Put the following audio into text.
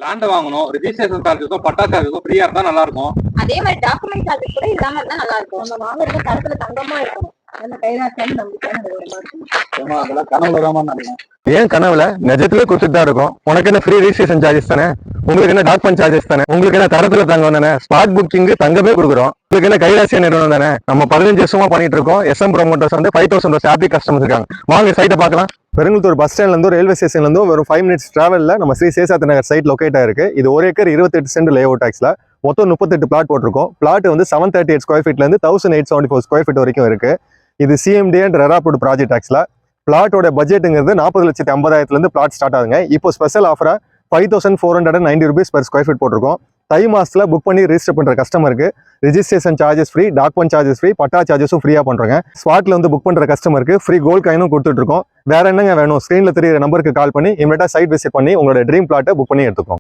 Land வாங்கணும், registration சார்ஜஸும் பட்டா சார்ஜஸும் ஃப்ரீயா இருந்தா நல்லா இருக்கும். அதே மாதிரி டாக்குமெண்ட் சார்ஜஸ் கூட இல்லாம இருந்தா நல்லா இருக்கும். நம்ம வாங்குறது தரத்துல தங்கமா இருக்கணும். அந்த கைராசியான நம்பிக்கையான அதெல்லாம் கனவுலதான் நினைக்கிறேன். ஏன் கனவுல நிஜத்துல கொடுத்துட்டு தான் இருக்கும். உனக்கு என்ன ஃப்ரீ ரிஜிஸ்ட்ரேஷன் சார்ஜஸ் தானே, உங்களுக்கு என்ன டாக்குமெண்ட் சார்ஜஸ் தானே, உங்களுக்கு என்ன தரத்துல தங்கம் தானே, ஸ்பாட் புக்கிங் தங்கமே கொடுக்குறோம். உங்களுக்கு என்ன கைராசிய நிறுவனம் தானே. நம்ம 15 வருஷமா பண்ணிட்டு இருக்கோம். SM ப்ரோமோட்டர்ஸ் வந்து 5000 ஹாப்பி கஸ்டமர்ஸ் இருக்காங்க. வாங்க சைட்டை பார்க்கலாம். பெருங்குளத்தூர் பஸ் ஸ்டாண்ட்ல இருந்து ரயில்வே ஸ்டேஷன்ல இருந்து ஒரு 5 மினிட்ஸ் டிராவல்ல நம்ம ஸ்ரீ சேசாத்தி நகர் சைட் லொகேட் ஆயிருக்கு. இது 1 ஏக்கர் 28 சென்ட் லே அவுட் ஆக்ஸ்ல மொத்தம் 38 பிளாட் போட்டிருக்கோம். பிளாட் வந்து 738 ஸ்கொயர் ஃபீட்ல இருந்து 1874 ஸ்கொயர் ஃபீட் வரைக்கும் இருக்கு. இது CMD அண்ட் ரெராபுட் ப்ராஜெக்ட் ஆக்ஸ்ல. பிளாட்டோட பட்ஜெட்டுங்கிறது 40,50,000 இருந்து பிளாட் ஸ்டார்ட் ஆகுங்க. இப்போ ஸ்பெஷல் ஆஃபரா 5490 rupees per ஸ்கொயர் ஃபீட் போட்டிருக்கோம். தை மாசத்துல புக் பண்ணி ரிஜிஸ்டர் பண்ற கஸ்டமருக்கு registration charges free, document charges free, patta சார்ஜஸும் ஃப்ரீயா பண்றோங்க. ஸ்பாட்ல வந்து புக் பண்ற கஸ்டமருக்கு ஃப்ரீ கோல்ட் காயினும் கொடுத்துட்டு இருக்கோம். வேற என்னங்க வேணும், ஸ்கிரீன்ல தெரியுற நம்பருக்கு கால் பண்ணி இமீடியட்டா சைட் விசிட் பண்ணி உங்களோட ட்ரீம் பிளாட்டை புக் பண்ணி எடுத்துக்கோங்க.